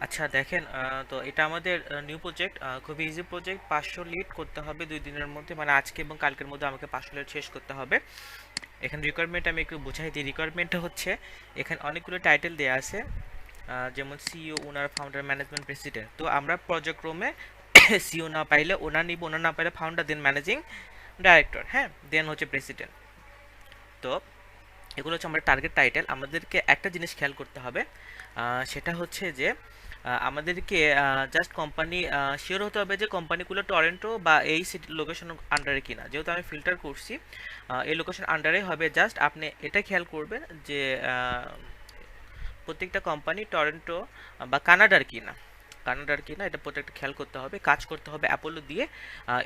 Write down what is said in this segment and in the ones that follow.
আচ্ছা দেখেন, তো এটা আমাদের নিউ প্রজেক্ট, খুবই ইজি প্রজেক্ট। 500 লিড করতে হবে 2 দিনের মধ্যে, মানে আজকে এবং কালকের মধ্যে আমাকে 500 লিড শেষ করতে হবে। এখানে রিকোয়ারমেন্ট আমি একটু বুঝাই দিই। রিকোয়ারমেন্টটা হচ্ছে, এখানে অনেকগুলো টাইটেল দেওয়া আছে, যেমন সিইও, ওনার, ফাউন্ডার, ম্যানেজমেন্ট, প্রেসিডেন্ট। তো আমরা পর্যায়ক্রমে সিইও না পাইলে ওনার নিব, ওনার না পাইলে ফাউন্ডার, দেন ম্যানেজিং ডাইরেক্টর, হ্যাঁ, দেন হচ্ছে প্রেসিডেন্ট। তো এগুলো হচ্ছে আমাদের টার্গেট টাইটেল। আমাদেরকে একটা জিনিস খেয়াল করতে হবে, সেটা হচ্ছে যে আমাদেরকে জাস্ট কোম্পানি শিওর হতে হবে যে কোম্পানিগুলো টরেন্টো বা এই সিটি লোকেশন আন্ডারে কিনা। যেহেতু আমি ফিল্টার করছি এই লোকেশন আন্ডারে হবে, জাস্ট আপনি এটা খেয়াল করবেন যে প্রত্যেকটা কোম্পানি টরেন্টো বা কানাডার কিনা, কানাডার কিনা এটা প্রত্যেকটা খেয়াল করতে হবে। কাজ করতে হবে অ্যাপোলো দিয়ে।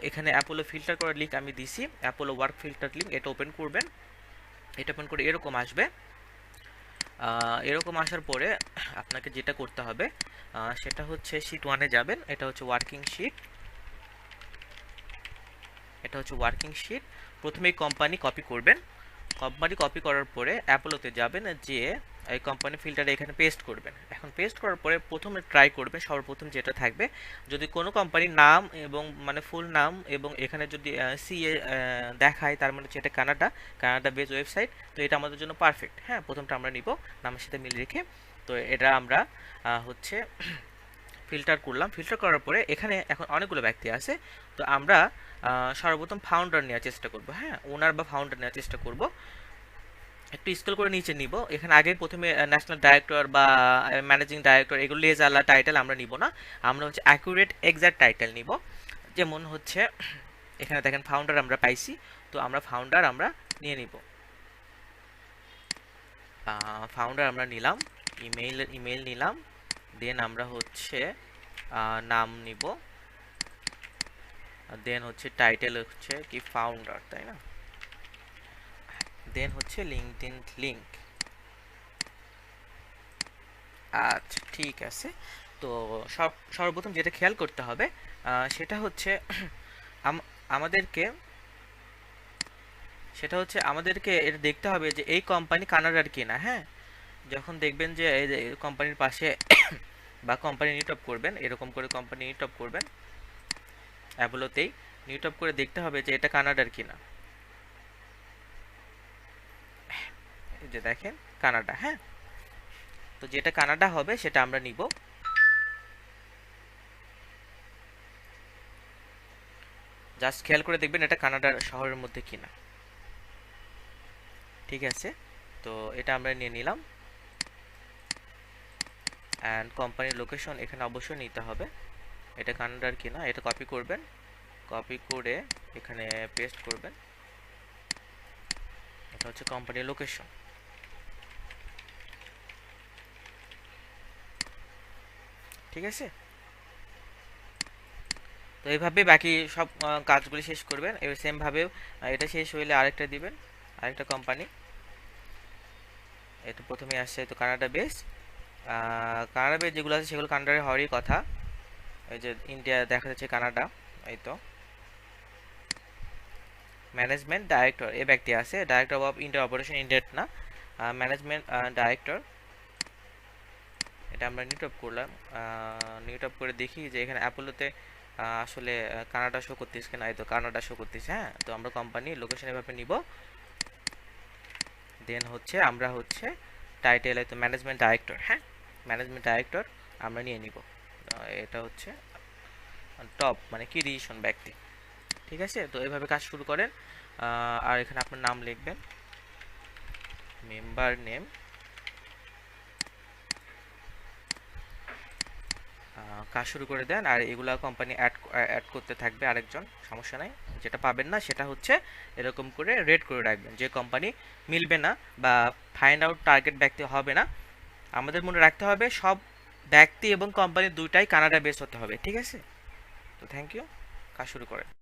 এখানে অ্যাপোলো ফিল্টার করার লিঙ্ক আমি দিছি, অ্যাপোলো ওয়ার্ক ফিল্টার লিঙ্ক, এটা ওপেন করবেন। এটা ওপেন করে এরকম আসবে। এরকম আসার পরে আপনাকে যেটা করতে হবে সেটা হচ্ছে শিট 1-এ যাবেন। এটা হচ্ছে ওয়ার্কিং শিট, এটা হচ্ছে ওয়ার্কিং শিট। প্রথমেই কোম্পানি কপি করবেন। কোম্পানি কপি করার পরে অ্যাপোলোতে যাবেন, যে এই কোম্পানি ফিল্টারে এখানে পেস্ট করবেন। এখন পেস্ট করার পরে প্রথমে ট্রাই করবেন, সর্বপ্রথম যেটা থাকবে, যদি কোনো কোম্পানির নাম এবং মানে ফুল নাম এবং এখানে যদি সিএ দেখায়, তার মানে যেটা কানাডা, কানাডা বেস ওয়েবসাইট, তো এটা আমাদের জন্য পারফেক্ট। হ্যাঁ, প্রথমটা আমরা নিব নামের সাথে মিল রেখে। তো এটা আমরা হচ্ছে ফিল্টার করলাম। ফিল্টার করার পরে এখানে এখন অনেকগুলো ব্যক্তি আছে, তো আমরা সর্বপ্রথম ফাউন্ডার নেওয়ার চেষ্টা করব। হ্যাঁ, ওনার বা ফাউন্ডার নেওয়ার চেষ্টা করব। একটু স্ক্রল করে নিচে নিব। এখানে আগে প্রথমে ন্যাশনাল ডাইরেক্টর বা ম্যানেজিং ডাইরেক্টর এগুলো লেজালা টাইটেল আমরা নিব না, আমরা হচ্ছে অ্যাকুরেট এক্সাক্ট টাইটেল নিব। যেমন হচ্ছে এখানে দেখেন ফাউন্ডার আমরা পাইছি, তো আমরা ফাউন্ডার আমরা নিয়ে নিব। ফাউন্ডার আমরা নিলাম, ইমেইল নিলাম, দেন আমরা হচ্ছে নাম নিব, দেন হচ্ছে টাইটেল হচ্ছে কি ফাউন্ডার, তাই না? দেন হচ্ছে লিঙ্কডইন লিংক। আচ্ছা ঠিক আছে। তো সর্বপ্রথম যেটা খেয়াল করতে হবে সেটা হচ্ছে আমাদেরকে এটা দেখতে হবে যে এই কোম্পানি কানাডার কিনা। হ্যাঁ, যখন দেখবেন যে এই কোম্পানির পাশে বা কোম্পানি নিট অফ করবেন, এরকম করে কোম্পানি নিট অফ করবেন অ্যাপোলোতেই, নিট অফ করে দেখতে হবে যে এটা কানাডার কিনা। এই যে দেখেন কানাডা। হ্যাঁ, তো যেটা কানাডা হবে সেটা আমরা নিব। জাস্ট খেয়াল করে দেখবেন এটা কানাডার শহরের মধ্যে কিনা। ঠিক আছে, তো এটা আমরা নিয়ে নিলাম। অ্যান্ড কোম্পানির লোকেশন এখানে অবশ্যই নিতে হবে, এটা কানাডার কিনা এটা কপি করবেন, কপি করে এখানে পেস্ট করবেন। এটা হচ্ছে কোম্পানির লোকেশন। ঠিক আছে, তো এইভাবে বাকি সব কাজগুলি শেষ করবেন। এবার সেম ভাবেও এটা শেষ হইলে আরেকটা দিবেন, আরেকটা কোম্পানি। এটা প্রথমে আসছে তো কানাডা বেস। কানাডা বেস যেগুলো আছে সেগুলো কানাডার হওয়ারই কথা। এই যে ইন্ডিয়া দেখা যাচ্ছে কানাডা, এই তো। ম্যানেজমেন্ট ডাইরেক্টর এই ব্যক্তি আছে, ডাইরেক্টর অফ ইন্ডিয়া অপারেশন, ইন্ডিয়াট না, ম্যানেজমেন্ট ডাইরেক্টর। এটা আমরা নিট অফ করলাম। নিট অফ করে দেখি যে এখানে অ্যাপোলোতে আসলে কানাডা শো করতেছে কিনা। এই তো কানাডা শো করতেছে। হ্যাঁ, তো আমরা কোম্পানি লোকেশন এভাবে নিব। দেন হচ্ছে আমরা হচ্ছে টাইটেল এই তো ম্যানেজমেন্ট ডাইরেক্টর। হ্যাঁ, ম্যানেজমেন্ট ডাইরেক্টর আমরা নিয়ে নিব। এটা হচ্ছে টপ মানে কি ডিসিশন ব্যক্তি। ঠিক আছে, তো এইভাবে কাজ শুরু করেন। আর এখানে আপনার নাম লিখবেন, মেম্বার নেম, কাজ শুরু করে দেন। আর এগুলা কোম্পানি অ্যাড করতে থাকবে আরেকজন, সমস্যা নাই। যেটা পাবেন না সেটা হচ্ছে এরকম করে রেড করে রাখবেন, যে কোম্পানি মিলবে না বা ফাইন্ড আউট টার্গেট ব্যক্তি হবে না। আমাদের মনে রাখতে হবে সব ব্যক্তি এবং কোম্পানি দুইটাই কানাডা বেস হতে হবে। ঠিক আছে, তো থ্যাংক ইউ, কাজ শুরু করেন।